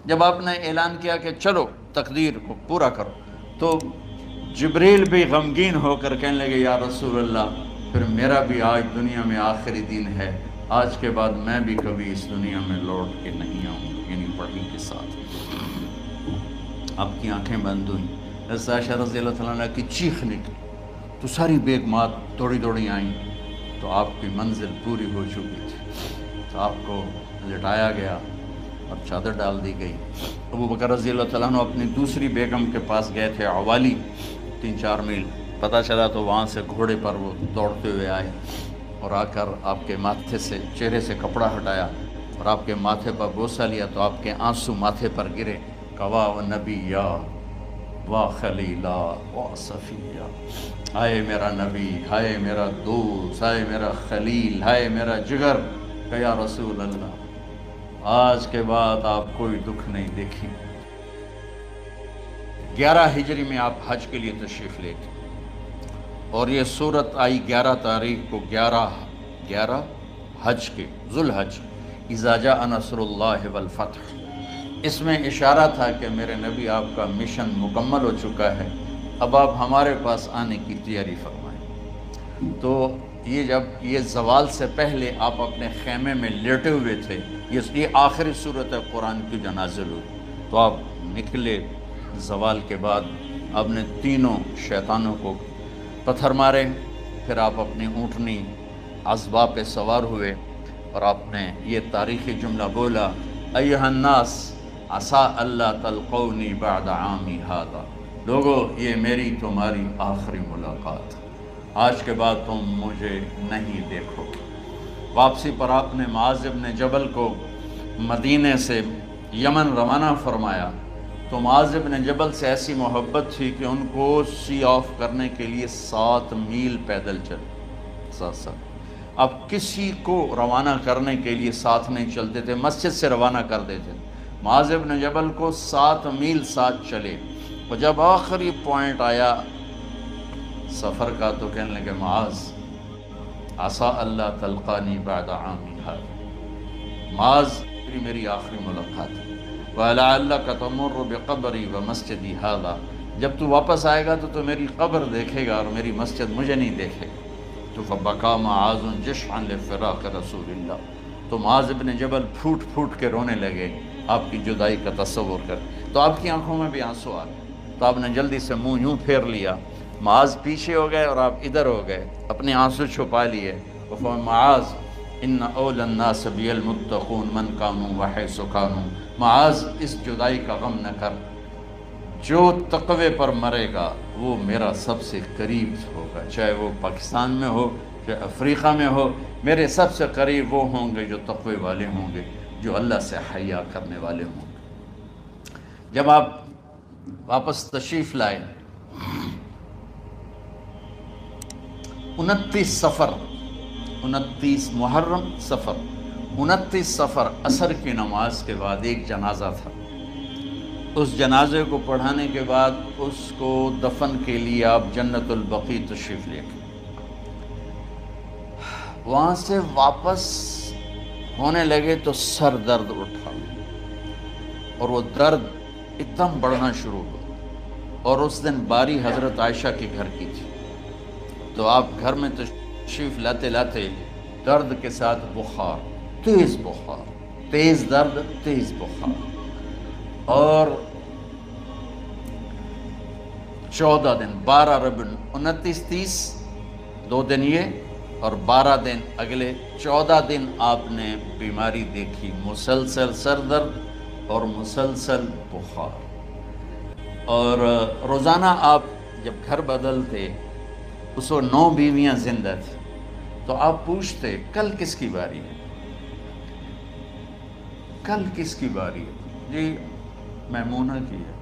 جب آپ نے اعلان کیا کہ چلو تقدیر کو پورا کرو، تو جبریل بھی غمگین ہو کر کہنے لگے یا رسول اللہ پھر میرا بھی آج دنیا میں آخری دن ہے، آج کے بعد میں بھی کبھی اس دنیا میں لوٹ کے نہیں آؤں گا، یعنی وحی کے ساتھ۔ آپ کی آنکھیں بند ہوئیں، حضرت عائشہ رضی اللہ تعالیٰ عنہ کی چیخ نکلی تو ساری بیگمات دوڑی دوڑی آئیں، تو آپ کی منزل پوری ہو چکی تھی، تو آپ کو لٹایا گیا اور چادر ڈال دی گئی۔ ابو بکر رضی اللہ تعالیٰ عنہ اپنی دوسری بیگم کے پاس گئے تھے عوالی، 3-4 میل پتہ چلا، تو وہاں سے گھوڑے پر وہ دوڑتے ہوئے آئے اور آ کر آپ کے ماتھے سے چہرے سے کپڑا ہٹایا اور آپ کے ماتھے پر بوسہ لیا، تو آپ کے آنسو ماتھے پر گرے، کوا و نبیا و خلیلا و صفیہ، ہائے میرا نبی، ہائے میرا دوست، ہائے میرا خلیل، ہائے میرا جگر، کہ یا رسول اللہ آج کے بعد آپ کوئی دکھ نہیں دیکھیں۔ 11 ہجری میں آپ حج کے لیے تشریف لے گئے اور یہ صورت آئی 11 تاریخ کو، 11 حج کے، ذوالحج، اذا جاء نصر اللہ والفتح۔ اس میں اشارہ تھا کہ میرے نبی آپ کا مشن مکمل ہو چکا ہے، اب آپ ہمارے پاس آنے کی تیاری فرمائیں۔ تو جب یہ زوال سے پہلے آپ اپنے خیمے میں لیٹے ہوئے تھے، یہ آخری صورت قرآن کی جو نازل ہوئی، تو آپ نکلے زوال کے بعد، آپ نے تینوں شیطانوں کو پتھر مارے، پھر آپ اپنی اونٹنی عذبہ پہ سوار ہوئے اور آپ نے یہ تاریخی جملہ بولا، ایھا الناس عسیٰ اللہ تلقونی بعد عامی ھذا، لوگو یہ میری تمہاری آخری ملاقات، آج کے بعد تم مجھے نہیں دیکھو گے۔ واپسی پر آپ نے معاذ بن جبل کو مدینے سے یمن روانہ فرمایا، تو معاذ بن جبل سے ایسی محبت تھی کہ ان کو سی آف کرنے کے لیے 7 میل پیدل چلے، 7۔ اب کسی کو روانہ کرنے کے لیے ساتھ نہیں چلتے تھے، مسجد سے روانہ کر دیتے تھے، معاذ بن جبل کو 7 میل ساتھ چلے، اور جب آخری پوائنٹ آیا سفر کا تو کہنے لگے معاذ عسیٰ اللہ تلقانی بعد عامی ھذا، معاذ میری آخری ملاقات ہے، وَلَعَلَّكَ تَمُرُّ بِقَبْرِي وَمَسْجِدِي ھذا، جب تو واپس آئے گا تو میری قبر دیکھے گا اور میری مسجد مجھے نہیں دیکھے گا۔ تو فَبَكَى مُعَاذٌ جِشْعًا لِفِرَاقِ رسول اللہ، تو معاذ بن جبل پھوٹ پھوٹ کے رونے لگے آپ کی جدائی کا تصور کر، تو آپ کی آنکھوں میں بھی آنسو آ گئے، تو آپ نے جلدی سے منہ یوں پھیر لیا، معاذ پیچھے ہو گئے اور آپ ادھر ہو گئے، اپنے آنسو چھپا لیے، وَفَمَا معاذ ان اول الناس بی المتقون من کانوا وحیث کانوا، معاذ اس جدائی کا غم نہ کر، جو تقوی پر مرے گا وہ میرا سب سے قریب ہوگا، چاہے وہ پاکستان میں ہو چاہے افریقہ میں ہو، میرے سب سے قریب وہ ہوں گے جو تقوی والے ہوں گے، جو اللہ سے حیا کرنے والے ہوں گے۔ جب آپ واپس تشریف لائے، 29 محرم صفر، 29 صفر عصر کی نماز کے بعد ایک جنازہ تھا، اس جنازے کو پڑھانے کے بعد اس کو دفن کے لیے آپ جنت البقیع تشریف لے گئے۔ وہاں سے واپس ہونے لگے تو سر درد اٹھا اور وہ درد ایک دم بڑھنا شروع ہوا، اور اس دن باری حضرت عائشہ کے گھر کی تھی، تو آپ گھر میں تشریف لاتے لاتے درد کے ساتھ بخار، تیز درد، تیز بخار، اور 14 دن، 12 ربیع 29 30 2 دن یہ اور 12 دن اگلے 14 دن آپ نے بیماری دیکھی، مسلسل سر درد اور مسلسل بخار، اور روزانہ آپ جب گھر بدلتے اس وقت 9 بیویاں زندہ تھیں، تو آپ پوچھتے کل کس کی باری ہے، کل کس کی باری ہے، جی میمونہ کی ہے،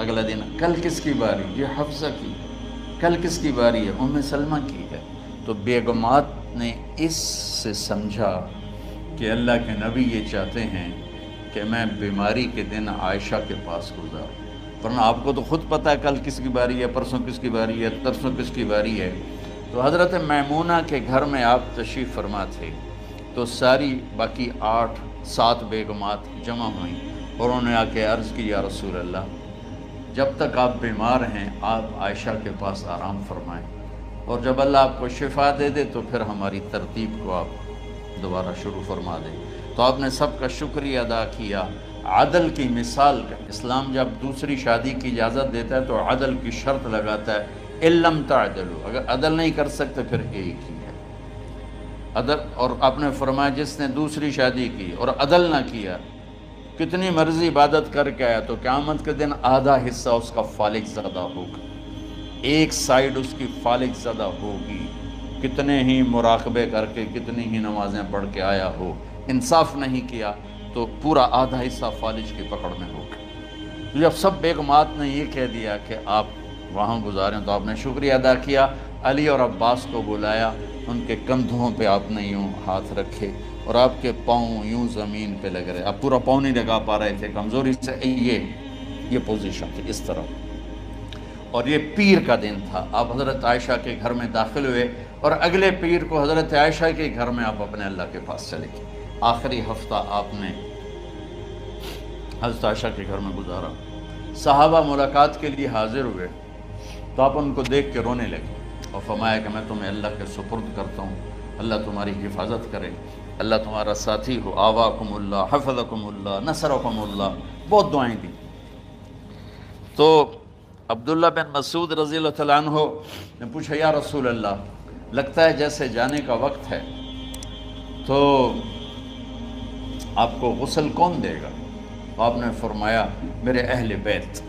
اگلا دن کل کس کی باری، یہ حفصہ کی، کل کس کی باری ہے، ام سلمہ کی ہے۔ تو بیگمات نے اس سے سمجھا کہ اللہ کے نبی یہ چاہتے ہیں کہ میں بیماری کے دن عائشہ کے پاس گزاروں، ورنہ آپ کو تو خود پتہ ہے کل کس کی باری ہے، پرسوں کس کی باری ہے، ترسوں کس کی باری ہے۔ تو حضرت میمونہ کے گھر میں آپ تشریف فرما تھے، تو ساری باقی 8 7 بیگمات جمع ہوئیں اور انہوں نے آ کے عرض کی یا رسول اللہ جب تک آپ بیمار ہیں آپ عائشہ کے پاس آرام فرمائیں، اور جب اللہ آپ کو شفا دے دے تو پھر ہماری ترتیب کو آپ دوبارہ شروع فرما دیں۔ تو آپ نے سب کا شکریہ ادا کیا۔ عدل کی مثال کا اسلام جب دوسری شادی کی اجازت دیتا ہے تو عدل کی شرط لگاتا ہے اِلَّمْ تَعْدِلُوا، اگر عدل نہیں کر سکتے پھر ایک ہی ہے عدل۔ اور آپ نے فرمایا جس نے دوسری شادی کی اور عدل نہ کیا، کتنی مرضی عبادت کر کے آیا، تو قیامت کے دن آدھا حصہ اس کا فالج زدہ ہوگا، ایک سائیڈ اس کی فالج زدہ ہوگی، کتنے ہی مراقبے کر کے کتنی ہی نمازیں پڑھ کے آیا ہو، انصاف نہیں کیا تو پورا آدھا حصہ فالج کی پکڑ میں ہوگا۔ جب سب بیگمات نے یہ کہہ دیا کہ آپ وہاں گزاریں تو آپ نے شکریہ ادا کیا، علی اور عباس کو بلایا، ان کے کندھوں پہ آپ نے یوں ہاتھ رکھے اور آپ کے پاؤں یوں زمین پہ لگ رہے، آپ پورا پاؤں نہیں لگا پا رہے تھے کمزوری سے، یہ پوزیشن تھی اس طرح۔ اور یہ پیر کا دن تھا، آپ حضرت عائشہ کے گھر میں داخل ہوئے اور اگلے پیر کو حضرت عائشہ کے گھر میں آپ اپنے اللہ کے پاس چلے گئے۔ آخری ہفتہ آپ نے حضرت عائشہ کے گھر میں گزارا۔ صحابہ ملاقات کے لیے حاضر ہوئے تو آپ ان کو دیکھ کے رونے لگے اور فرمایا کہ میں تمہیں اللہ کے سپرد کرتا ہوں، اللہ تمہاری حفاظت کرے، اللہ تمہارا ساتھی ہو، آواکم اللہ، حفظکم اللہ، نصرکم اللہ، بہت دعائیں دی۔ تو عبداللہ بن مسعود رضی اللہ تعالیٰ عنہ نے پوچھا یا رسول اللہ لگتا ہے جیسے جانے کا وقت ہے، تو آپ کو غسل کون دے گا؟ آپ نے فرمایا میرے اہل بیت۔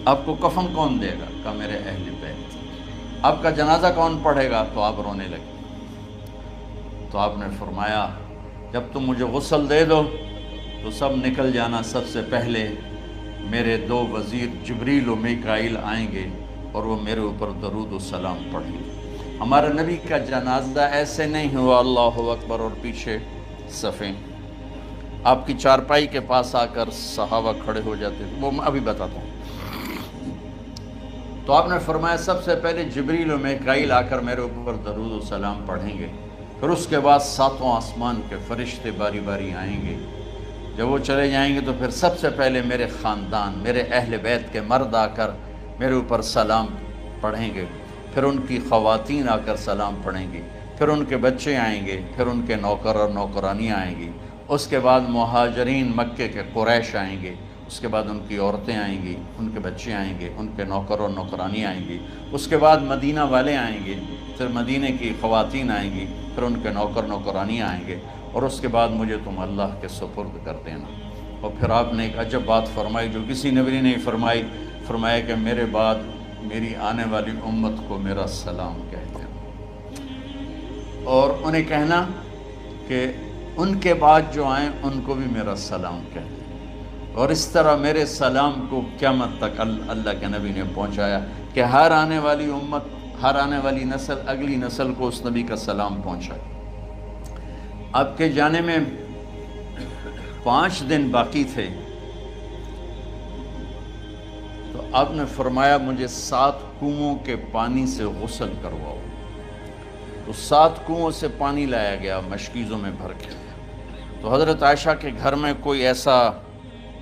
آپ کو کفن کون دے گا؟ کہا میرے اہل بیت۔ آپ کا جنازہ کون پڑھے گا؟ تو آپ رونے لگے۔ تو آپ نے فرمایا جب تم مجھے غسل دے دو تو سب نکل جانا، سب سے پہلے میرے 2 وزیر جبریل و میکائیل آئیں گے اور وہ میرے اوپر درود و سلام پڑھیں گے۔ ہمارے نبی کا جنازہ ایسے نہیں ہوا اللہ اکبر اور پیچھے صفیں، آپ کی چارپائی کے پاس آ کر صحابہ کھڑے ہو جاتے تھے، وہ میں ابھی بتاتا ہوں۔ تو آپ نے فرمایا سب سے پہلے جبریل و میکائیل آ کر میرے اوپر درود و سلام پڑھیں گے، پھر اس کے بعد 7 آسمان کے فرشتے باری باری آئیں گے۔ جب وہ چلے جائیں گے تو پھر سب سے پہلے میرے خاندان، میرے اہل بیت کے مرد آ کر میرے اوپر سلام پڑھیں گے، پھر ان کی خواتین آ کر سلام پڑھیں گی، پھر ان کے بچے آئیں گے، پھر ان کے نوکر اور نوکرانیاں آئیں گی، اس کے بعد مہاجرین مکے کے قریش آئیں گے، اس کے بعد ان کی عورتیں آئیں گی، ان کے بچے آئیں گے، ان کے نوکر اور نوکرانی آئیں گی، اس کے بعد مدینہ والے آئیں گے، پھر مدینہ کی خواتین آئیں گی، پھر ان کے نوکر نوکرانی آئیں گے، اور اس کے بعد مجھے تم اللہ کے سپرد کر دینا۔ اور پھر آپ نے ایک عجب بات فرمائی جو کسی نبی نے نہیں فرمائی، فرمایا کہ میرے بعد میری آنے والی امت کو میرا سلام کہہ دینا، اور انہیں کہنا کہ ان کے بعد جو آئیں ان کو بھی میرا سلام کہہ دیں۔ اور اس طرح میرے سلام کو قیامت تک اللہ کے نبی نے پہنچایا کہ ہر آنے والی امت، ہر آنے والی نسل اگلی نسل کو اس نبی کا سلام پہنچائے۔ آپ کے جانے میں 5 دن باقی تھے تو آپ نے فرمایا مجھے 7 کنوؤں کے پانی سے غسل کرواؤ۔ تو 7 کنوؤں سے پانی لایا گیا مشکیزوں میں بھر کے۔ تو حضرت عائشہ کے گھر میں کوئی ایسا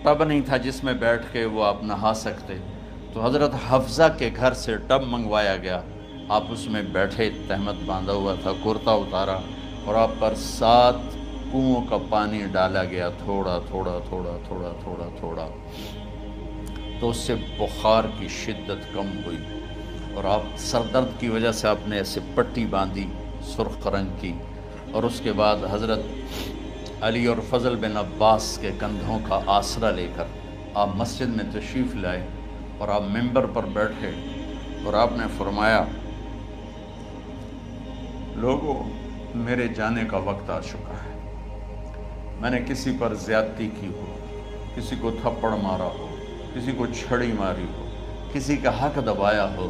ٹب نہیں تھا جس میں بیٹھ کے وہ آپ نہا سکتے، تو حضرت حفصہ کے گھر سے ٹب منگوایا گیا، آپ اس میں بیٹھے، تہمت باندھا ہوا تھا، کرتا اتارا اور آپ پر 7 کنوؤں کا پانی ڈالا گیا، تھوڑا تھوڑا تھوڑا تھوڑا تھوڑا تھوڑا، تو اس سے بخار کی شدت کم ہوئی، اور آپ سر درد کی وجہ سے آپ نے ایسے پٹی باندھی سرخ رنگ کی، اور اس کے بعد حضرت علی اور فضل بن عباس کے کندھوں کا آسرا لے کر آپ مسجد میں تشریف لائے اور آپ ممبر پر بیٹھے اور آپ نے فرمایا لوگوں میرے جانے کا وقت آ چکا ہے، میں نے کسی پر زیادتی کی ہو، کسی کو تھپڑ مارا ہو، کسی کو چھڑی ماری ہو، کسی کا حق دبایا ہو،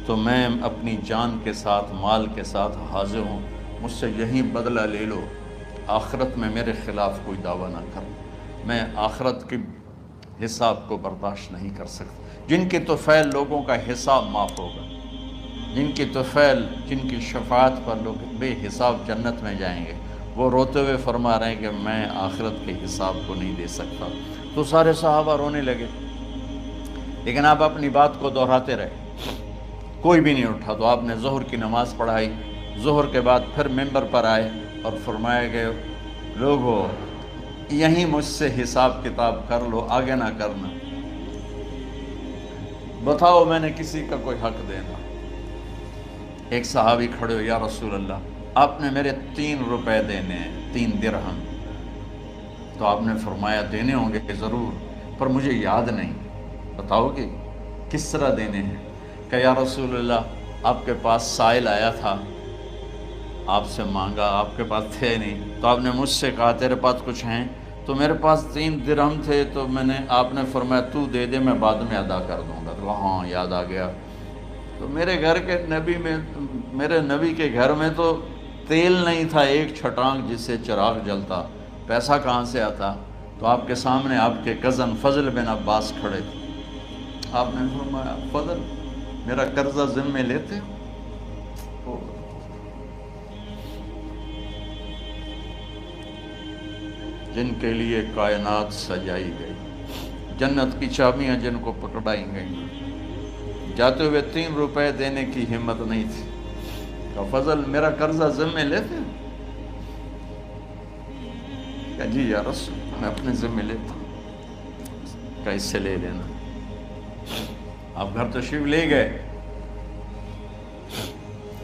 تو میں اپنی جان کے ساتھ مال کے ساتھ حاضر ہوں، مجھ سے یہیں بدلہ لے لو، آخرت میں میرے خلاف کوئی دعویٰ نہ کر، میں آخرت کے حساب کو برداشت نہیں کر سکتا۔ جن کے طفیل لوگوں کا حساب معاف ہوگا، جن کی طفیل، جن کی شفاعت پر لوگ بے حساب جنت میں جائیں گے، وہ روتے ہوئے فرما رہے ہیں کہ میں آخرت کے حساب کو نہیں دے سکتا۔ تو سارے صحابہ رونے لگے، لیکن آپ اپنی بات کو دہراتے رہے، کوئی بھی نہیں اٹھا۔ تو آپ نے ظہر کی نماز پڑھائی، ظہر کے بعد پھر ممبر پر آئے اور فرمایا کہ لوگو یہیں مجھ سے حساب کتاب کر لو، آگے نہ کرنا، بتاؤ میں نے کسی کا کوئی حق دینا۔ ایک صحابی کھڑے ہو، یا رسول اللہ آپ نے میرے 3 روپے دینے ہیں، 3 درہم۔ تو آپ نے فرمایا دینے ہوں گے ضرور، پر مجھے یاد نہیں، بتاؤ کہ کس طرح دینے ہیں؟ کہ یا رسول اللہ آپ کے پاس سائل آیا تھا، آپ سے مانگا، آپ کے پاس تھے نہیں، تو آپ نے مجھ سے کہا تیرے پاس کچھ ہیں؟ تو میرے پاس 3 درہم تھے، تو آپ نے فرمایا تو دے دے، میں بعد میں ادا کر دوں گا۔ تو ہاں یاد آ گیا۔ تو میرے گھر کے نبی میں، میرے نبی کے گھر میں تو تیل نہیں تھا ایک چھٹانگ جس سے چراغ جلتا، پیسہ کہاں سے آتا؟ تو آپ کے سامنے آپ کے کزن فضل بن عباس کھڑے تھے، آپ نے فرمایا فضل میرا قرضہ ذمے لیتے ہو؟ جن کے لیے کائنات سجائی گئی، جنت کی چابیاں جن کو پکڑائی گئیں، جاتے ہوئے 3 روپے دینے کی ہمت نہیں تھی۔ کہ فضل میرا قرضہ ذمے لیتے؟ کہ جی یا رسول میں اپنے ذمے لیتا ہوں۔ کہ اس سے لے لینا۔ آپ گھر تشریف لے گئے،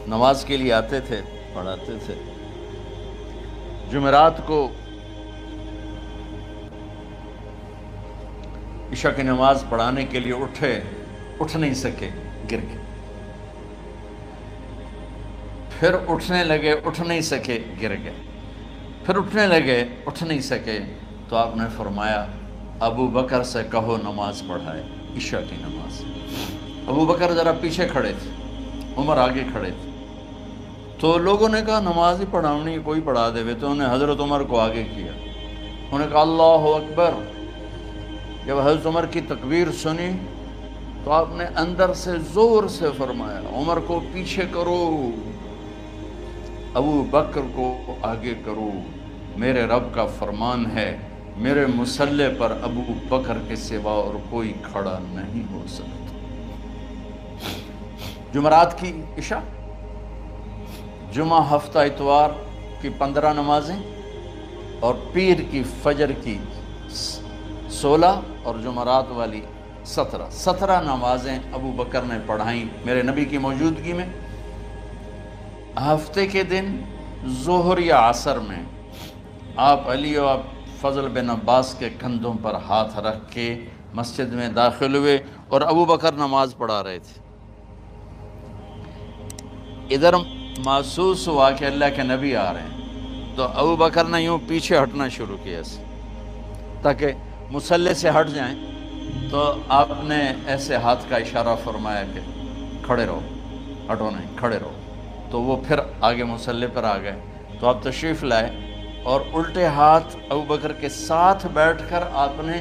نماز کے لیے آتے تھے، پڑھاتے تھے۔ جمعرات کو عشاء کی نماز پڑھانے کے لیے اٹھ نہیں سکے، گر گئے، پھر اٹھنے لگے، اٹھ نہیں سکے، گر گئے، پھر اٹھنے لگے، اٹھ نہیں سکے۔ تو آپ نے فرمایا ابو بکر سے کہو نماز پڑھائے، عشاء کی نماز۔ ابو بکر ذرا پیچھے کھڑے تھے، عمر آگے کھڑے تھے۔ تو لوگوں نے کہا نماز ہی پڑھاؤنی، کوئی پڑھا دے وے، تو انہوں نے حضرت عمر کو آگے کیا، انہوں نے کہا اللہ اکبر۔ جب حضرت عمر کی تکبیر سنی تو آپ نے اندر سے زور سے فرمایا عمر کو پیچھے کرو، ابو بکر کو آگے کرو، میرے رب کا فرمان ہے میرے مصلی پر ابو بکر کے سوا اور کوئی کھڑا نہیں ہو سکتا۔ جمعرات کی عشاء، جمعہ ہفتہ اتوار کی 15 نمازیں، اور پیر کی فجر کی 16 اور جمعرات والی 17 نمازیں ابو بکر نے پڑھائیں میرے نبی کی موجودگی میں۔ ہفتے کے دن ظہر یا عصر میں آپ علی و فضل بن عباس کے کندھوں پر ہاتھ رکھ کے مسجد میں داخل ہوئے اور ابو بکر نماز پڑھا رہے تھے۔ ادھر محسوس ہوا کہ اللہ کے نبی آ رہے ہیں، تو ابو بکر نے یوں پیچھے ہٹنا شروع کیا تاکہ مصلی سے ہٹ جائیں۔ تو آپ نے ایسے ہاتھ کا اشارہ فرمایا کہ کھڑے رہو، ہٹو نہیں، کھڑے رہو۔ تو وہ پھر آگے مصلی پر آ گئے۔ تو آپ تشریف لائے اور الٹے ہاتھ ابو بکر کے ساتھ بیٹھ کر آپ نے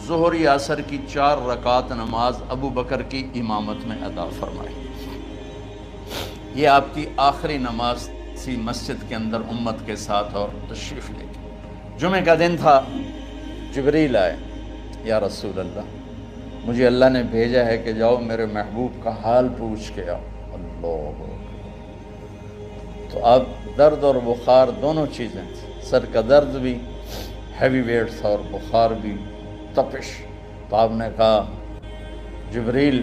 ظہر یا عصر کی 4 رکعت نماز ابو بکر کی امامت میں ادا فرمائی۔ یہ آپ کی آخری نماز تھی مسجد کے اندر امت کے ساتھ، اور تشریف لے گئے۔ جمعہ کا دن تھا، جبریل آئے، یا رسول اللہ مجھے اللہ نے بھیجا ہے کہ جاؤ میرے محبوب کا حال پوچھ کے آؤ۔ اللہ، تو اب درد اور بخار دونوں چیزیں تھیں، سر کا درد بھی ہیوی ویٹ تھا اور بخار بھی، تپش۔ تو آپ نے کہا جبریل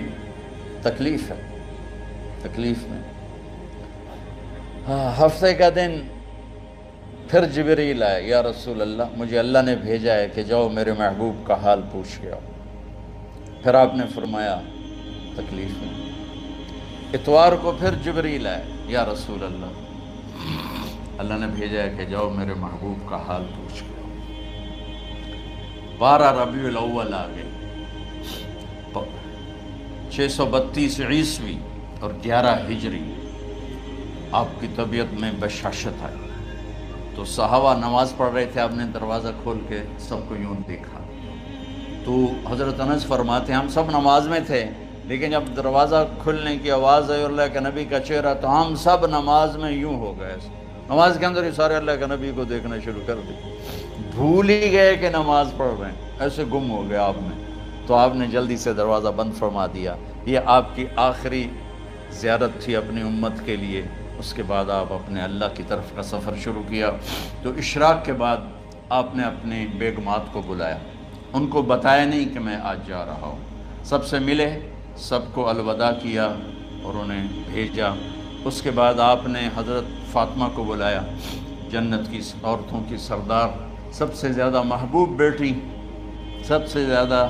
تکلیف ہے، تکلیف میں۔ ہفتے کا دن پھر جبریل آئے، یا رسول اللہ مجھے اللہ نے بھیجا ہے کہ جاؤ میرے محبوب کا حال پوچھ کے آؤ۔ پھر آپ نے فرمایا تکلیف میں۔ اتوار کو پھر جبریل آئے، یا رسول اللہ اللہ نے بھیجا ہے کہ جاؤ میرے محبوب کا حال پوچھ کے آؤ۔ 12 ربیع الاول آ گئی، 632 عیسوی اور 11 ہجری۔ آپ کی طبیعت میں بشاشت آئی، تو صحابہ نماز پڑھ رہے تھے، آپ نے دروازہ کھول کے سب کو یوں دیکھا۔ تو حضرت انس فرماتے ہیں ہم سب نماز میں تھے، لیکن جب دروازہ کھلنے کی آواز آئی اور اللہ کے نبی کا چہرہ، تو ہم سب نماز میں یوں ہو گئے، نماز کے اندر ہی سارے اللہ کے نبی کو دیکھنا شروع کر دی، بھول ہی گئے کہ نماز پڑھ رہے ہیں، ایسے گم ہو گئے آپ میں۔ تو آپ نے جلدی سے دروازہ بند فرما دیا۔ یہ آپ کی آخری زیارت تھی اپنی امت کے لیے۔ اس کے بعد آپ اپنے اللہ کی طرف کا سفر شروع کیا۔ تو اشراق کے بعد آپ نے اپنے بیگمات کو بلایا، ان کو بتایا نہیں کہ میں آج جا رہا ہوں، سب سے ملے، سب کو الوداع کیا اور انہیں بھیجا۔ اس کے بعد آپ نے حضرت فاطمہ کو بلایا، جنت کی عورتوں کی سردار، سب سے زیادہ محبوب بیٹی، سب سے زیادہ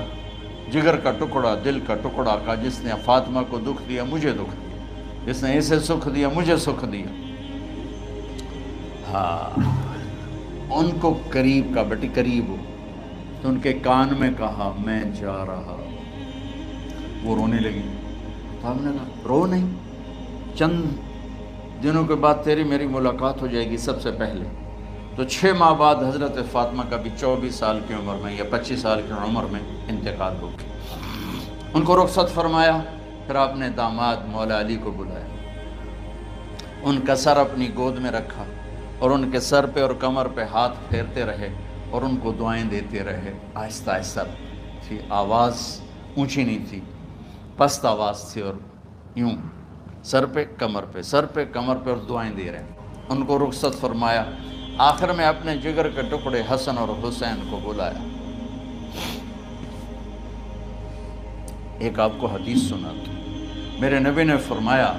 جگر کا ٹکڑا، دل کا ٹکڑا کا، جس نے فاطمہ کو دکھ دیا مجھے دکھ دیا، جس نے اسے سکھ دیا مجھے سکھ دیا۔ ہاں، ان کو قریب کا، بیٹی قریب ہو، تو ان کے کان میں کہا میں جا رہا۔ وہ رونے لگی، تو ہم نے کہا رو نہیں، چند دنوں کے بعد تیری میری ملاقات ہو جائے گی سب سے پہلے۔ تو 6 ماہ بعد حضرت فاطمہ کا بھی 24 سال کی عمر میں یا 25 سال کی عمر میں انتقال ہو گیا۔ ان کو رخصت فرمایا۔ پھر آپ نے داماد مولا علی کو بلایا، ان کا سر اپنی گود میں رکھا اور ان کے سر پہ اور کمر پہ ہاتھ پھیرتے رہے اور ان کو دعائیں دیتے رہے۔ آہستہ آہستہ تھی، آواز اونچی نہیں تھی، پست آواز تھی، اور یوں سر پہ کمر پہ، سر پہ کمر پہ، اور دعائیں دے رہے ہیں۔ ان کو رخصت فرمایا۔ آخر میں اپنے جگر کے ٹکڑے حسن اور حسین کو بلایا۔ ایک آپ کو حدیث سناتا ہوں۔ میرے نبی نے فرمایا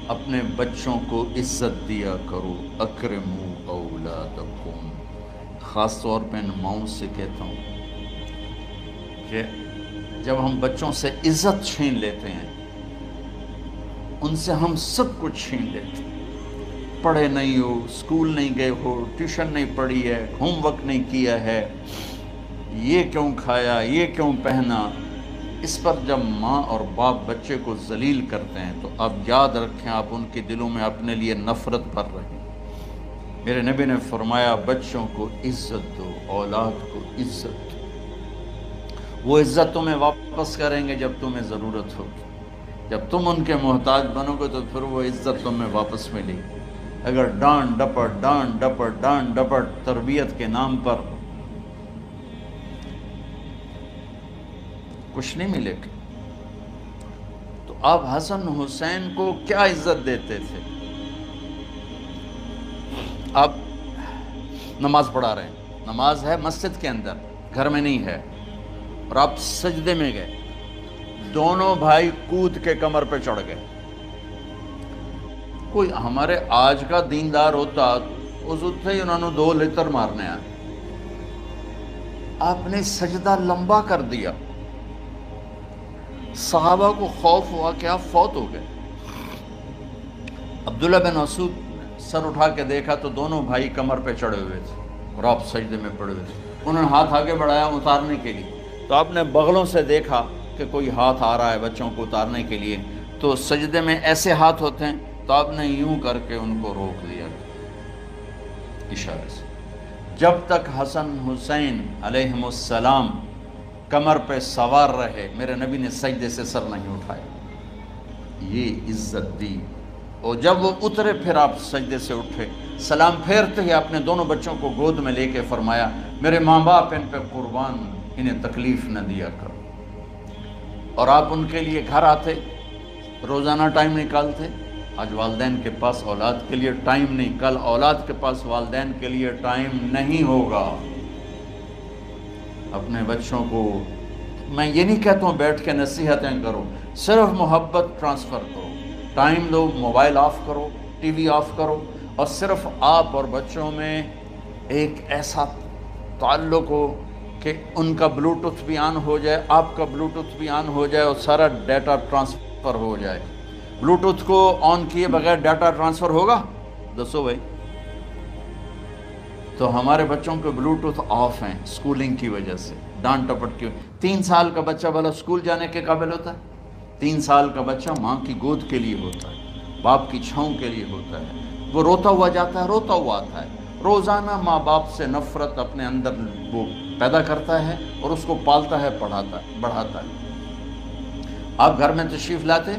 اپنے بچوں کو عزت دیا کرو، اکرموا اولادکم۔ خاص طور پہ ان ماؤں سے کہتا ہوں کہ جب ہم بچوں سے عزت چھین لیتے ہیں، ان سے ہم سب کچھ چھین لیتے ہیں۔ پڑھے نہیں ہو، اسکول نہیں گئے ہو، ٹیوشن نہیں پڑھی ہے، ہوم ورک نہیں کیا ہے، یہ کیوں کھایا، یہ کیوں پہنا، اس پر جب ماں اور باپ بچے کو ذلیل کرتے ہیں تو اب یاد رکھیں آپ ان کے دلوں میں اپنے لیے نفرت بھر رہے ہیں۔ میرے نبی نے فرمایا بچوں کو عزت دو، اولاد کو عزت دو۔ وہ عزت تمہیں واپس کریں گے جب تمہیں ضرورت ہوگی۔ جب تم ان کے محتاج بنو گے تو پھر وہ عزت تمہیں واپس ملے گی۔ اگر ڈانٹ ڈپٹ تربیت کے نام پر کچھ نہیں ملے گا۔ تو آپ حسن حسین کو کیا عزت دیتے تھے؟ آپ نماز پڑھا رہے ہیں، نماز ہے مسجد کے اندر، گھر میں نہیں ہے، اور آپ سجدے میں گئے، دونوں بھائی کود کے کمر پہ چڑھ گئے۔ کوئی ہمارے آج کا دیندار ہوتا اس سے ہی انہوں نے 2 لتر مارنے آئے۔ آپ نے سجدہ لمبا کر دیا، صحابہ کو خوف ہوا کہ آپ فوت ہو گئے۔ عبداللہ بن مسعود سر اٹھا کے دیکھا تو دونوں بھائی کمر پہ چڑھے ہوئے تھے اور آپ سجدے میں پڑے ہوئے تھے۔ انہوں نے ہاتھ آگے بڑھایا اتارنے کے لیے، تو آپ نے بغلوں سے دیکھا کہ کوئی ہاتھ آ رہا ہے بچوں کو اتارنے کے لیے، تو سجدے میں ایسے ہاتھ ہوتے ہیں، تو آپ نے یوں کر کے ان کو روک دیا اشارے سے۔ جب تک حسن حسین علیہم السلام کمر پہ سوار رہے میرے نبی نے سجدے سے سر نہیں اٹھایا، یہ عزت دی۔ اور جب وہ اترے پھر آپ سجدے سے اٹھے، سلام پھیرتے ہی اپنے دونوں بچوں کو گود میں لے کے فرمایا میرے ماں باپ ان پہ قربان، انہیں تکلیف نہ دیا کرو۔ اور آپ ان کے لیے گھر آتے، روزانہ ٹائم نکالتے۔ آج والدین کے پاس اولاد کے لیے ٹائم نہیں، کل اولاد کے پاس والدین کے لیے ٹائم نہیں ہوگا۔ اپنے بچوں کو میں یہ نہیں کہتا ہوں بیٹھ کے نصیحتیں کرو، صرف محبت ٹرانسفر کرو، ٹائم دو، موبائل آف کرو، ٹی وی آف کرو، اور صرف آپ اور بچوں میں ایک ایسا تعلق ہو کہ ان کا بلوٹوتھ بھی آن ہو جائے، آپ کا بلوٹوتھ بھی آن ہو جائے، اور سارا ڈیٹا ٹرانسفر ہو جائے۔ بلوٹوتھ کو آن کیے بغیر ڈیٹا ٹرانسفر ہوگا؟ دسو بھائی۔ تو ہمارے بچوں کے بلوٹوتھ آف ہیں سکولنگ کی وجہ سے، ڈانٹ ٹپٹ کی۔ 3 سال کا بچہ بھلا سکول جانے کے قابل ہوتا ہے؟ 3 سال کا بچہ ماں کی گود کے لیے ہوتا ہے، باپ کی چھاؤں کے لیے ہوتا ہے۔ وہ روتا ہوا جاتا ہے، روتا ہوا آتا ہے، روزانہ ماں باپ سے نفرت اپنے اندر وہ پیدا کرتا ہے اور اس کو پالتا ہے، بڑھاتا ہے۔ آپ گھر میں تشریف لاتے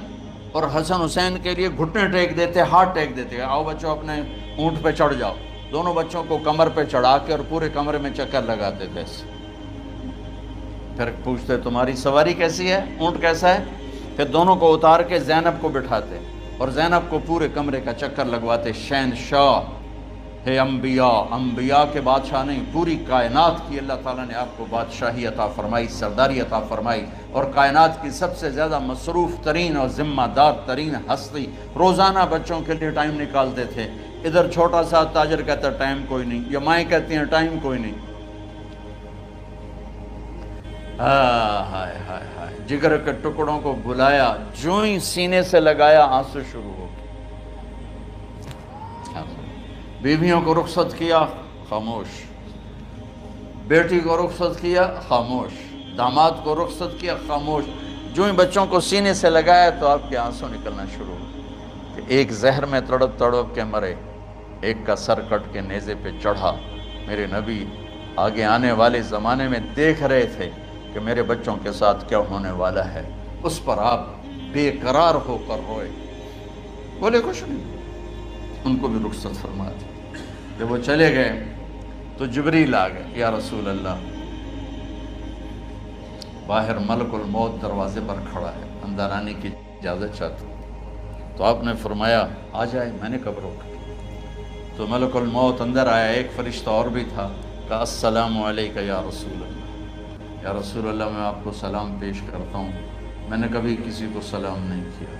اور حسن حسین کے لیے گھٹنے ٹیک دیتے، ہاتھ ٹیک دیتے، آؤ بچوں اپنے اونٹ پہ چڑھ جاؤ۔ دونوں بچوں کو کمر پہ چڑھا کے اور پورے کمرے میں چکر لگاتے تھے ایسے۔ پھر پوچھتے تمہاری سواری کیسی ہے، اونٹ کیسا ہے؟ پھر دونوں کو اتار کے زینب کو بٹھاتے اور زینب کو پورے کمرے کا چکر لگواتے۔ شہنشاہ ہے انبیاء، انبیاء کے بادشاہ نہیں، پوری کائنات کی اللہ تعالیٰ نے آپ کو بادشاہی عطا فرمائی، سرداری عطا فرمائی، اور کائنات کی سب سے زیادہ مصروف ترین اور ذمہ دار ترین ہستی روزانہ بچوں کے لیے ٹائم نکالتے تھے۔ ادھر چھوٹا سا تاجر کہتا ہے ٹائم کوئی نہیں، یا مائیں کہتی ہیں ٹائم کوئی نہیں۔ ہائے ہائے ہائے، جگر کے ٹکڑوں کو بلایا، جو ہی سینے سے لگایا آنسو شروع ہو گئے۔ بیویوں کو رخصت کیا، خاموش۔ بیٹی کو رخصت کیا، خاموش۔ داماد کو رخصت کیا، خاموش۔ جو ہی بچوں کو سینے سے لگایا تو آپ کے آنسو نکلنا شروع ہو کہ ایک زہر میں تڑپ تڑپ کے مرے، ایک کا سر کٹ کے نیزے پہ چڑھا۔ میرے نبی آگے آنے والے زمانے میں دیکھ رہے تھے کہ میرے بچوں کے ساتھ کیا ہونے والا ہے، اس پر آپ بے قرار ہو کر روئے، بولے کچھ نہیں۔ ان کو بھی رخصت فرما دی۔ جب وہ چلے گئے تو جبریل آ گئے، یا رسول اللہ، باہر ملک الموت دروازے پر کھڑا ہے، اندر آنے کی اجازت چاہتا ہوں۔ تو آپ نے فرمایا آ جائے، میں نے کب روکا؟ تو ملک الموت اندر آیا، ایک فرشتہ اور بھی تھا، کہا السلام علیکہ یا رسول اللہ، یا رسول اللہ میں آپ کو سلام پیش کرتا ہوں، میں نے کبھی کسی کو سلام نہیں کیا۔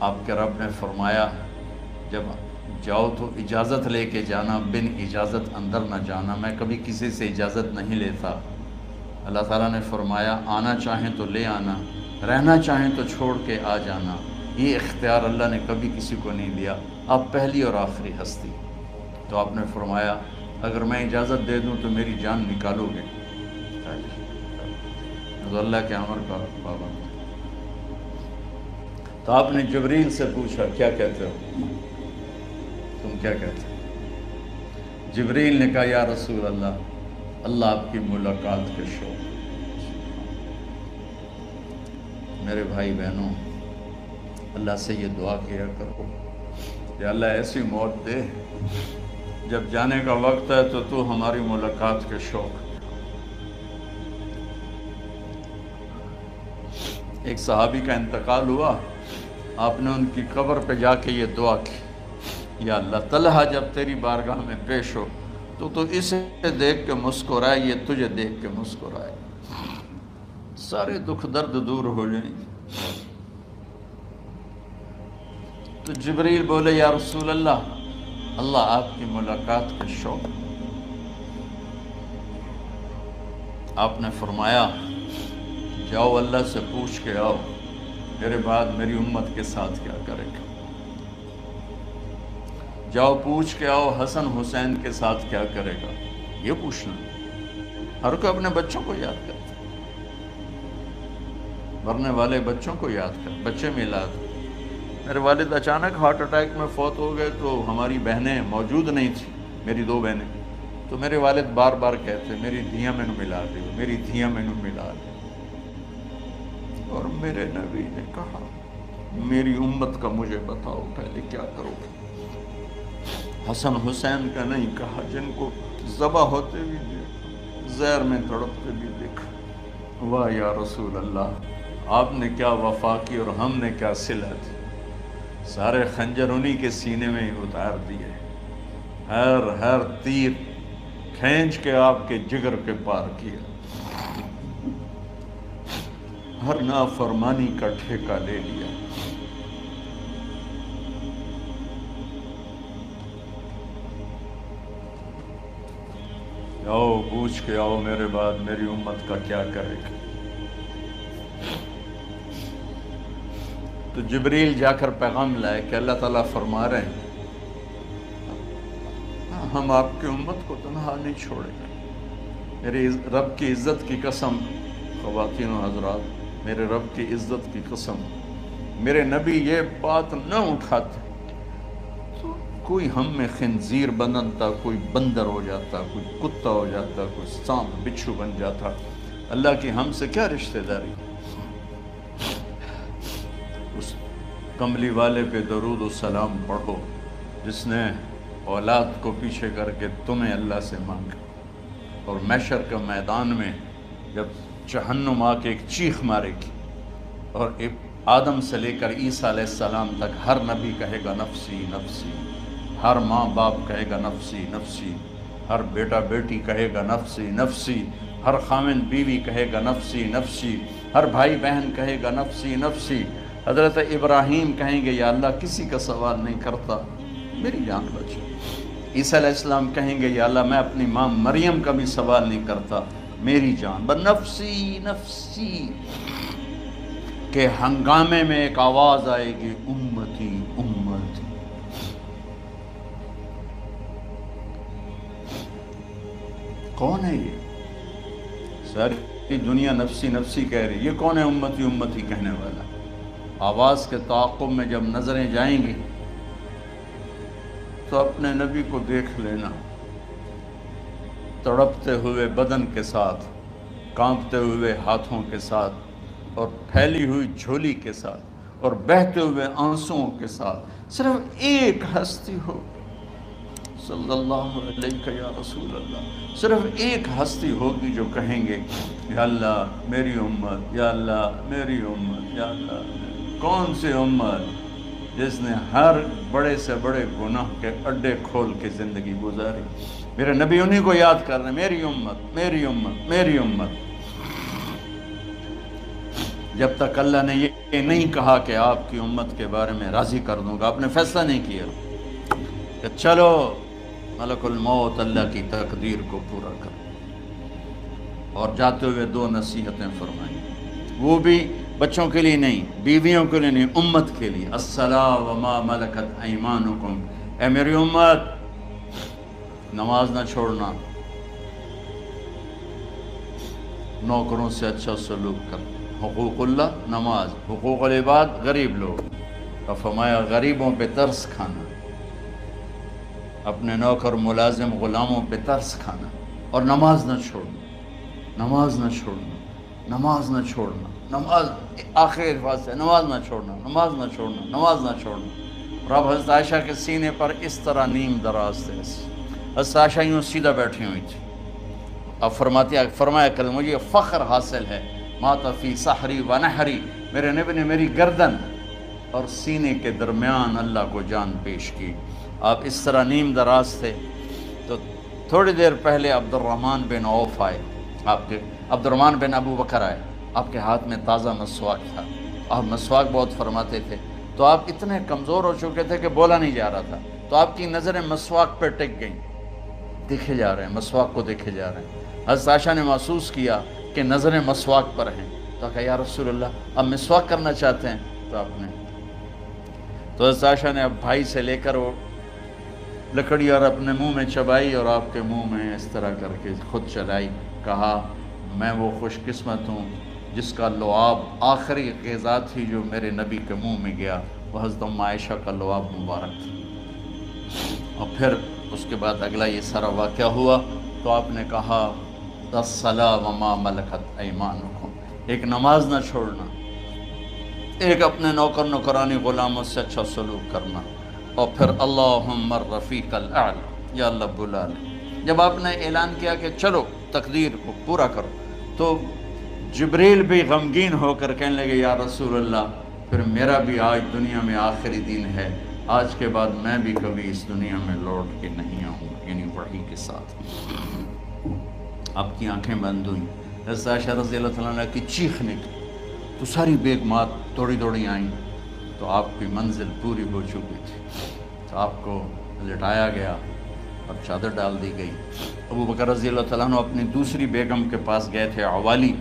آپ کے رب نے فرمایا جب جاؤ تو اجازت لے کے جانا، بن اجازت اندر نہ جانا، میں کبھی کسی سے اجازت نہیں لیتا۔ اللہ تعالیٰ نے فرمایا آنا چاہیں تو لے آنا، رہنا چاہیں تو چھوڑ کے آ جانا، یہ اختیار اللہ نے کبھی کسی کو نہیں دیا، آپ پہلی اور آخری ہستی۔ تو آپ نے فرمایا اگر میں اجازت دے دوں تو میری جان نکالو گے؟ تو اللہ کے امر کا پابند۔ تو آپ نے جبریل سے پوچھا کیا کہتے ہو، تم کیا کہتے ہو؟ جبریل نے کہا یا رسول اللہ، اللہ آپ کی ملاقات کے شوق۔ میرے بھائی بہنوں، اللہ سے یہ دعا کیا کرو کہ اللہ ایسی موت دے جب جانے کا وقت ہے تو ہماری ملاقات کے شوق۔ ایک صحابی کا انتقال ہوا، آپ نے ان کی قبر پہ جا کے یہ دعا کی، یا اللہ طلحہ جب تیری بارگاہ میں پیش ہو تو اسے دیکھ کے مسکرائے، یہ تجھے دیکھ کے مسکرائے، سارے دکھ درد دور ہو جائیں۔ تو جبریل بولے یا رسول اللہ، اللہ آپ کی ملاقات کا شوق۔ آپ نے فرمایا جاؤ اللہ سے پوچھ کے آؤ میرے بعد میری امت کے ساتھ کیا کرے گا، جاؤ پوچھ کے آؤ حسن حسین کے ساتھ کیا کرے گا۔ یہ پوچھنا، ہر کوئی اپنے بچوں کو یاد کرتا، مرنے والے بچوں کو یاد کر، بچے میلاد۔ میرے والد اچانک ہارٹ اٹیک میں فوت ہو گئے تو ہماری بہنیں موجود نہیں تھیں، میری 2 بہنیں، تو میرے والد بار بار کہتے میری دھیاں میں نو ملا دے، میری دھیاں میں نو ملا دے۔ اور میرے نبی نے کہا میری امت کا مجھے بتاؤ پہلے کیا کرو گے؟ حسن حسین کا نہیں کہا، جن کو ذبح ہوتے بھی دیکھا، زہر میں تڑپتے بھی دیکھا۔ واہ یا رسول اللہ، آپ نے کیا وفا کی اور ہم نے کیا صلہ دی، سارے خنجر انہی کے سینے میں ہی اتار دیے، ہر تیر کھینچ کے آپ کے جگر کے پار کیا، ہر نافرمانی کا ٹھیکہ لے لیا۔ آؤ پوچھ کے آؤ میرے بعد میری امت کا کیا کرے گا۔ تو جبریل جا کر پیغام لائے کہ اللہ تعالیٰ فرما رہے ہیں ہم آپ کی امت کو تنہا نہیں چھوڑیں گے۔ میرے رب کی عزت کی قسم، خواتین و حضرات، میرے رب کی عزت کی قسم، میرے نبی یہ بات نہ اٹھاتے تو کوئی ہم میں خنزیر بنتا، کوئی بندر ہو جاتا، کوئی کتا ہو جاتا، کوئی سانپ بچھو بن جاتا۔ اللہ کی ہم سے کیا رشتہ داری؟ اس کملی والے پہ درود و سلام پڑھو جس نے اولاد کو پیچھے کر کے تمہیں اللہ سے مانگا، اور محشر کے میدان میں جب جہنم آ کے ایک چیخ مارے گی اور آدم سے لے کر عیسیٰ علیہ السلام تک ہر نبی کہے گا نفسی نفسی، ہر ماں باپ کہے گا نفسی نفسی، ہر بیٹا بیٹی کہے گا نفسی نفسی، ہر خامن بیوی کہے گا نفسی نفسی، ہر بھائی بہن کہے گا نفسی نفسی۔ حضرت ابراہیم کہیں گے یا اللہ کسی کا سوال نہیں کرتا، میری جان بچے۔ عیسیٰ علیہ السلام کہیں گے یا اللہ میں اپنی ماں مریم کا بھی سوال نہیں کرتا، میری جان بس نفسی نفسی۔ کہ ہنگامے میں ایک آواز آئے گی امتی امتی۔ کون ہے یہ؟ ساری دنیا نفسی نفسی کہہ رہی، یہ کون ہے امتی امتی کہنے والا؟ آواز کے تعاقب میں جب نظریں جائیں گی تو اپنے نبی کو دیکھ لینا، تڑپتے ہوئے بدن کے ساتھ، کانپتے ہوئے ہاتھوں کے ساتھ، اور پھیلی ہوئی جھولی کے ساتھ، اور بہتے ہوئے آنسوؤں کے ساتھ صرف ایک ہستی ہو، صلی اللہ علیہ یا رسول اللہ، صرف ایک ہستی ہوگی جو کہیں گے یا اللہ میری امت، یا اللہ میری امت، یا اللہ کون سی امت جس نے ہر بڑے سے بڑے گناہ کے اڈے کھول کے زندگی گزاری۔ میرے نبی انہی کو یاد کر رہے ہیں، میری امت میری امت میری امت۔ جب تک اللہ نے یہ نہیں کہا کہ آپ کی امت کے بارے میں راضی کر دوں گا، آپ نے فیصلہ نہیں کیا کہ چلو ملک الموت اللہ کی تقدیر کو پورا کر، اور جاتے ہوئے دو نصیحتیں فرمائیں، وہ بھی بچوں کے لیے نہیں، بیویوں کے لیے نہیں، امت کے لیے۔ الصلاۃ وما ملکت ایمانکم، اے میری امت نماز نہ چھوڑنا، نوکروں سے اچھا سلوک کر، حقوق اللہ نماز، حقوق العباد غریب لوگ، اور فرمایا غریبوں پہ ترس کھانا، اپنے نوکر ملازم غلاموں پہ ترس کھانا، اور نماز نہ چھوڑنا، نماز نہ چھوڑنا، نماز نہ چھوڑنا، نماز آخر الفاظ سے نماز نہ چھوڑنا، نماز نہ چھوڑنا، نماز نہ چھوڑنا۔ اور اب حضرت عائشہ کے سینے پر اس طرح نیم دراز تھے، حضرت عائشہ یوں سیدھا بیٹھی ہوئی تھی، اب فرمایا کل مجھے فخر حاصل ہے، مات فی سحری و نحری، میرے نبی نے میری گردن اور سینے کے درمیان اللہ کو جان پیش کی۔ آپ اس طرح نیم دراز تھے تو تھوڑی دیر پہلے عبد الرحمن بن عوف آئے، آپ کے عبد الرحمن بن ابو بکر آئے، آپ کے ہاتھ میں تازہ مسواک تھا، آپ مسواک بہت فرماتے تھے، تو آپ اتنے کمزور ہو چکے تھے کہ بولا نہیں جا رہا تھا، تو آپ کی نظریں مسواک پہ ٹک گئیں، دیکھے جا رہے ہیں، مسواک کو دیکھے جا رہے ہیں۔ حضرت عائشہ نے محسوس کیا کہ نظریں مسواک پر ہیں، تو کہا یا رسول اللہ اب مسواک کرنا چاہتے ہیں، تو آپ نے تو حضرت عائشہ نے اب بھائی سے لے کر وہ لکڑی اور اپنے منہ میں چبائی، اور آپ کے منہ میں اس طرح کر کے خود چلائی، کہا میں وہ خوش قسمت ہوں جس کا لعاب آخری غذا تھی جو میرے نبی کے منہ میں گیا، وہ حضرت ام عائشہ کا لعاب مبارک تھا۔ اور پھر اس کے بعد اگلا یہ سارا واقعہ ہوا، تو آپ نے کہا الصلاۃ وما ملکت ایمانکم، ایک نماز نہ چھوڑنا، ایک اپنے نوکر نوکرانی غلاموں سے اچھا سلوک کرنا، اور پھر اللہم الرفیق الاعلی، یا اللہ بلا لے۔ جب آپ نے اعلان کیا کہ چلو تقدیر کو پورا کرو، تو جبریل بھی غمگین ہو کر کہنے لگے یا رسول اللہ پھر میرا بھی آج دنیا میں آخری دن ہے، آج کے بعد میں بھی کبھی اس دنیا میں لوٹ کے نہیں آؤں، یعنی وحی کے ساتھ۔ آپ کی آنکھیں بند ہوئیں، حضرت عائشہ رضی اللہ تعالیٰ عنہ کی چیخ نکلی، تو ساری بیگمات دوڑی دوڑی آئیں، تو آپ کی منزل پوری ہو چکی تھی، تو آپ کو لٹایا گیا اور چادر ڈال دی گئی۔ ابو بکر رضی اللہ تعالیٰ عنہ اپنی دوسری بیگم کے پاس گئے تھے، عوالی،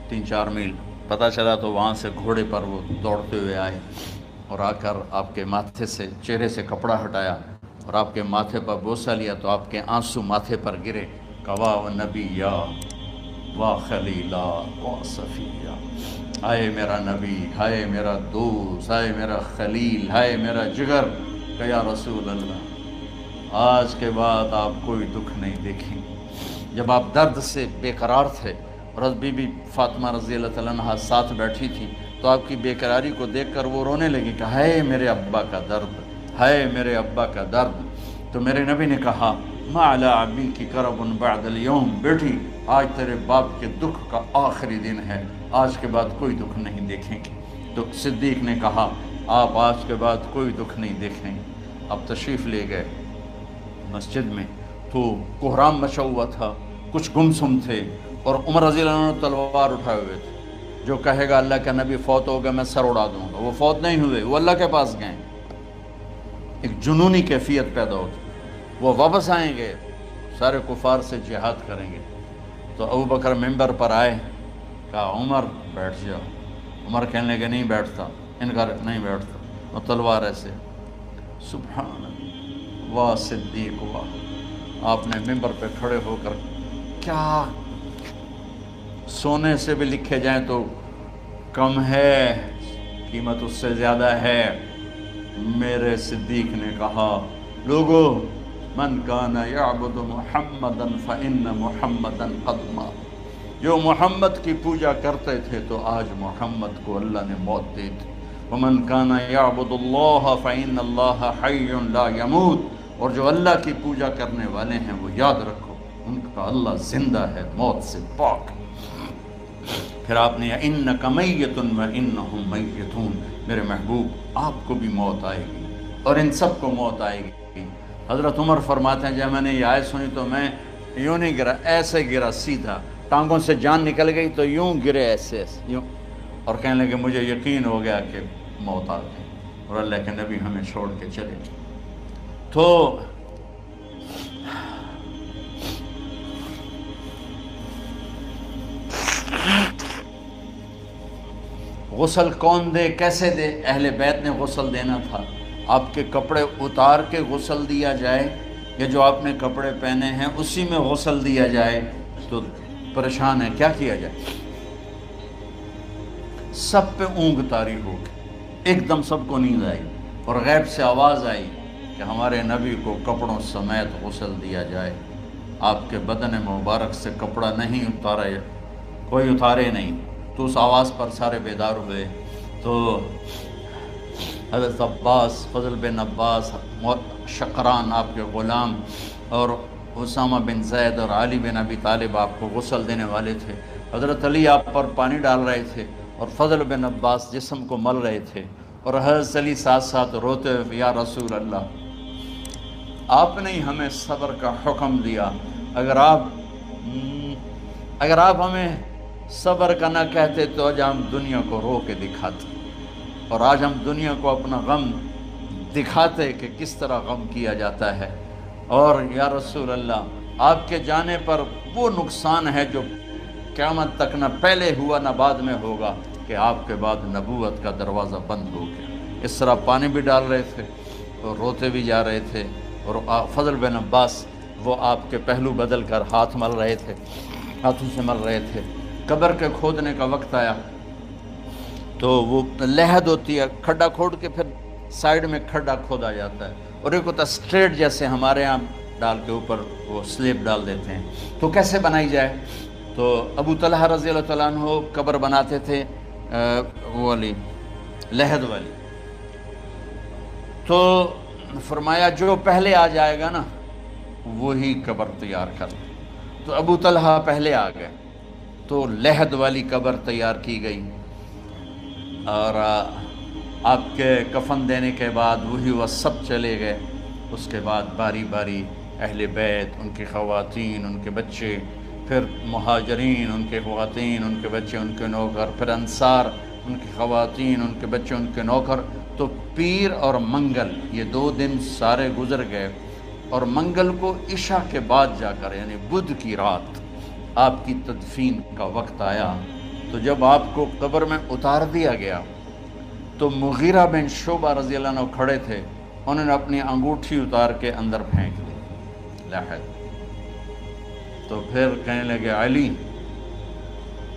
3-4 میل، پتہ چلا تو وہاں سے گھوڑے پر وہ دوڑتے ہوئے آئے، اور آ کر آپ کے ماتھے سے چہرے سے کپڑا ہٹایا اور آپ کے ماتھے پر بوسہ لیا، تو آپ کے آنسو ماتھے پر گرے، کوا و نبیّا و خلیلا و صفیہ، ہائے میرا نبی، ہائے میرا دوست، ہائے میرا خلیل، ہائے میرا جگر، کہ یا رسول اللہ آج کے بعد آپ کوئی دکھ نہیں دیکھیں۔ جب آپ درد سے بے قرار تھے اور حضرت بی بی فاطمہ رضی اللہ تعالیٰ عنہ ساتھ بیٹھی تھی، تو آپ کی بے قراری کو دیکھ کر وہ رونے لگی کہ ہائے میرے ابا کا درد، ہے میرے ابا کا درد۔ تو میرے نبی نے کہا ما علی ابی کی کرب بعد الیوم، بیٹی آج تیرے باپ کے دکھ کا آخری دن ہے، آج کے بعد کوئی دکھ نہیں دیکھیں گے۔ تو صدیق نے کہا آپ آج کے بعد کوئی دکھ نہیں دیکھیں گے۔ اب تشریف لے گئے مسجد میں تو کوہرام مچا ہوا تھا، کچھ گمسم تھے، اور عمر رضی اللہ عنہ تلوار اٹھائے ہوئے تھے۔ جو کہے گا اللہ کا نبی فوت ہو گیا میں سر اڑا دوں گا، وہ فوت نہیں ہوئے، وہ اللہ کے پاس گئے۔ ایک جنونی کیفیت پیدا ہوتی، وہ واپس آئیں گے، سارے کفار سے جہاد کریں گے۔ تو ابو بکر ممبر پر آئے، کہا عمر بیٹھ جاؤ۔ عمر کہنے لگے نہیں بیٹھتا، انکار نہیں بیٹھتا، وہ تلوار ایسے۔ سبحان اللہ، واہ صدیق واہ، آپ نے ممبر پہ کھڑے ہو کر کیا، سونے سے بھی لکھے جائیں تو کم ہے، قیمت اس سے زیادہ ہے۔ میرے صدیق نے کہا لوگو من کان یعبد محمدا فإن محمدا قد مات، جو محمد کی پوجا کرتے تھے تو آج محمد کو اللہ نے موت دی تھی۔ ومن کان یعبد اللہ فإن اللہ حی لا یموت، اور جو اللہ کی پوجا کرنے والے ہیں وہ یاد رکھو ان کا اللہ زندہ ہے، موت سے پاک۔ پھر آپ نے انک میت وانہم میتون، میرے محبوب آپ کو بھی موت آئے گی اور ان سب کو موت آئے گی۔ حضرت عمر فرماتے ہیں جب میں نے یہ آیت سنی تو میں یوں نہیں گرا، ایسے گرا سیدھا، ٹانگوں سے جان نکل گئی تو یوں گرے ایسے یوں، اور کہنے لگے مجھے یقین ہو گیا کہ موت آ گئی اور اللہ کے نبی ہمیں چھوڑ کے چلے گئے۔ تو غسل کون دے، کیسے دے؟ اہل بیت نے غسل دینا تھا۔ آپ کے کپڑے اتار کے غسل دیا جائے یا جو آپ نے کپڑے پہنے ہیں اسی میں غسل دیا جائے؟ تو پریشان ہے، کیا کیا جائے؟ سب پہ اونگ طاری ہو گئی، ایک دم سب کو نیند آئی اور غیب سے آواز آئی کہ ہمارے نبی کو کپڑوں سمیت غسل دیا جائے۔ آپ کے بدن مبارک سے کپڑا نہیں اتارا، کوئی اتارے نہیں۔ تو اس آواز پر سارے بیدار ہوئے۔ تو حضرت عباس، فضل بن عباس، شقران آپ کے غلام، اور اسامہ بن زید اور علی بن ابی طالب آپ کو غسل دینے والے تھے۔ حضرت علی آپ پر پانی ڈال رہے تھے اور فضل بن عباس جسم کو مل رہے تھے، اور حضرت علی ساتھ ساتھ روتے ہوئے یا رسول اللہ آپ نے ہمیں صبر کا حکم دیا، اگر آپ ہمیں صبر کا نہ کہتے تو آج ہم دنیا کو رو کے دکھاتے، اور آج ہم دنیا کو اپنا غم دکھاتے کہ کس طرح غم کیا جاتا ہے۔ اور یا رسول اللہ آپ کے جانے پر وہ نقصان ہے جو قیامت تک نہ پہلے ہوا نہ بعد میں ہوگا، کہ آپ کے بعد نبوت کا دروازہ بند ہو گیا۔ اس طرح پانی بھی ڈال رہے تھے اور روتے بھی جا رہے تھے، اور فضل بن عباس وہ آپ کے پہلو بدل کر ہاتھ مل رہے تھے، ہاتھوں سے مل رہے تھے۔ قبر کے کھودنے کا وقت آیا تو وہ لحد ہوتی ہے، کھڈا کھود کے پھر سائیڈ میں کھڈا کھودا جاتا ہے، اور ایک ہوتا اسٹریٹ جیسے ہمارے ہاں ڈال کے اوپر وہ سلیب ڈال دیتے ہیں۔ تو کیسے بنائی جائے؟ تو ابو طلحہ رضی اللہ تعالیٰ عنہ قبر بناتے تھے وہ والی لحد والی۔ تو فرمایا جو پہلے آ جائے گا نا وہی قبر تیار کر۔ تو ابو طلحہ پہلے آ گئے تو لحد والی قبر تیار کی گئی، اور آپ کے کفن دینے کے بعد وہی وہ سب چلے گئے۔ اس کے بعد باری باری اہل بیت، ان کی خواتین، ان کے بچے، پھر مہاجرین، ان کے خواتین، ان کے بچے، ان کے نوکر، پھر انصار، ان کی خواتین، ان کے بچے، ان کے نوکر۔ تو پیر اور منگل یہ 2 دن سارے گزر گئے، اور منگل کو عشاء کے بعد جا کر یعنی بدھ کی رات آپ کی تدفین کا وقت آیا۔ تو جب آپ کو قبر میں اتار دیا گیا تو مغیرہ بن شعبہ رضی اللہ عنہ کھڑے تھے، انہوں نے اپنی انگوٹھی اتار کے اندر پھینک دی لحد۔ تو پھر کہنے لگے علی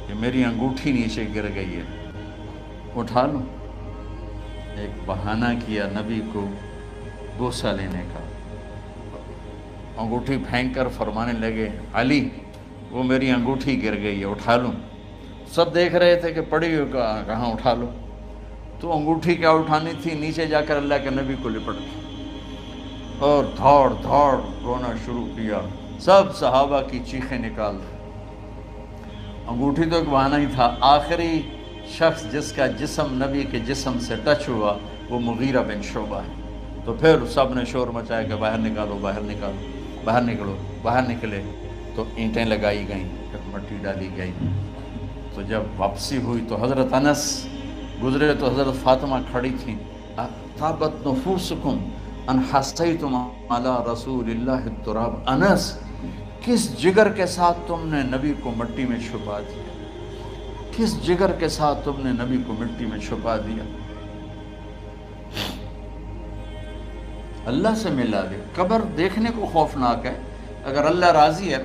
کہ میری انگوٹھی نیچے گر گئی ہے، اٹھا لو۔ ایک بہانہ کیا نبی کو بوسہ لینے کا، انگوٹھی پھینک کر فرمانے لگے علی وہ میری انگوٹھی گر گئی ہے، اٹھا لوں۔ سب دیکھ رہے تھے کہ پڑی ہوئی کہاں اٹھا لو۔ تو انگوٹھی کیا اٹھانی تھی، نیچے جا کر اللہ کے نبی کو لپٹ گئی۔ اور دھاڑ دھاڑ رونا شروع کیا، سب صحابہ کی چیخیں نکال دی۔ انگوٹھی تو ایک بہانہ ہی تھا، آخری شخص جس کا جسم نبی کے جسم سے ٹچ ہوا وہ مغیرہ بن شعبہ ہے۔ تو پھر سب نے شور مچایا کہ باہر نکالو، باہر نکالو، باہر نکلو، باہر نکلے۔ تو اینٹیں لگائی گئیں، پھر مٹی ڈالی گئی۔ تو جب واپسی ہوئی تو حضرت انس گزرے تو حضرت فاطمہ کھڑی تھیں، طابت نفوسکم ان حسیتم علی رسول اللہ التراب۔ انس، کس جگر کے ساتھ تم نے نبی کو مٹی میں چھپا دیا، کس جگر کے ساتھ تم نے نبی کو مٹی میں چھپا دیا۔ اللہ سے ملا دے۔ قبر دیکھنے کو خوفناک ہے، اگر اللہ راضی ہے،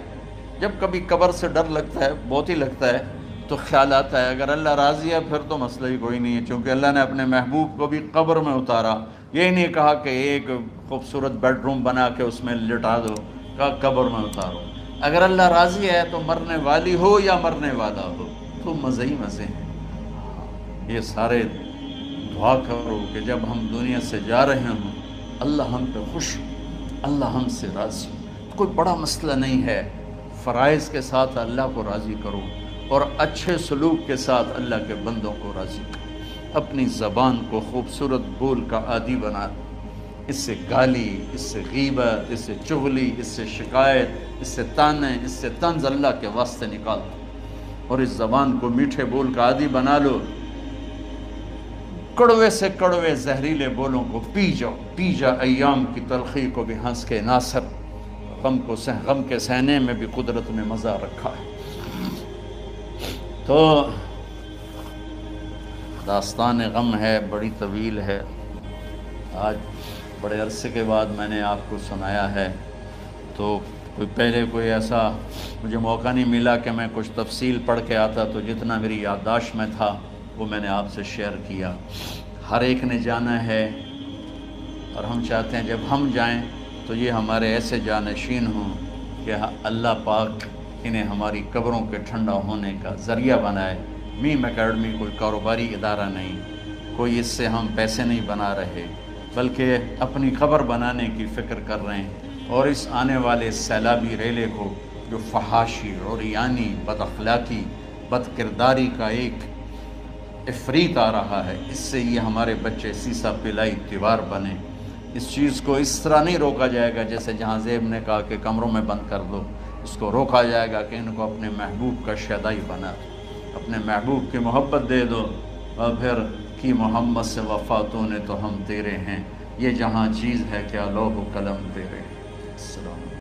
جب کبھی قبر سے ڈر لگتا ہے، بہت ہی لگتا ہے، تو خیال آتا ہے اگر اللہ راضی ہے پھر تو مسئلہ ہی کوئی نہیں ہے، چونکہ اللہ نے اپنے محبوب کو بھی قبر میں اتارا۔ یہ نہیں کہا کہ ایک خوبصورت بیڈ روم بنا کے اس میں لٹا دو، کہا قبر میں اتارو۔ اگر اللہ راضی ہے تو مرنے والی ہو یا مرنے والا ہو تو مزے ہی مزے ہیں۔ یہ سارے دعا کرو کہ جب ہم دنیا سے جا رہے ہوں اللہ ہم پہ خوش، اللہ ہم سے راضی۔ کوئی بڑا مسئلہ نہیں ہے، فرائض کے ساتھ اللہ کو راضی کرو اور اچھے سلوک کے ساتھ اللہ کے بندوں کو راضی کرو۔ اپنی زبان کو خوبصورت بول کا عادی بنا، اس سے گالی، اس سے غیبت، اس سے چغلی، اس سے شکایت، اس سے تانے، اس سے طنز اللہ کے واسطے نکال دو، اور اس زبان کو میٹھے بول کا عادی بنا لو۔ کڑوے سے کڑوے زہریلے بولوں کو پی جاؤ، پی جا ایام کی تلخی کو بھی ہنس کے ناصر، غم کے سہنے میں بھی قدرت نے مزہ رکھا ہے۔ تو داستان غم ہے، بڑی طویل ہے، آج بڑے عرصے کے بعد میں نے آپ کو سنایا ہے، تو پہلے کوئی ایسا مجھے موقع نہیں ملا کہ میں کچھ تفصیل پڑھ کے آتا، تو جتنا میری یادداشت میں تھا وہ میں نے آپ سے شیئر کیا۔ ہر ایک نے جانا ہے، اور ہم چاہتے ہیں جب ہم جائیں تو یہ ہمارے ایسے جانشین ہوں کہ اللہ پاک انہیں ہماری قبروں کے ٹھنڈا ہونے کا ذریعہ بنائے۔ میم اکیڈمی کوئی کاروباری ادارہ نہیں، کوئی اس سے ہم پیسے نہیں بنا رہے، بلکہ اپنی قبر بنانے کی فکر کر رہے ہیں، اور اس آنے والے سیلابی ریلے کو جو فحاشی، عریانی، بد اخلاقی، بد کرداری کا ایک افریت آ رہا ہے، اس سے یہ ہمارے بچے سیسا پلائی دیوار بنے۔ اس چیز کو اس طرح نہیں روکا جائے گا جیسے جہاں زیب نے کہا کہ کمروں میں بند کر دو، اس کو روکا جائے گا کہ ان کو اپنے محبوب کا شیدائی بنا دو، اپنے محبوب کی محبت دے دو، اور پھر کی محمد سے وفاتوں نے تو ہم تیرے ہیں، یہ جہاں چیز ہے کیا لوح و قلم تیرے ہیں۔ السلام علیکم۔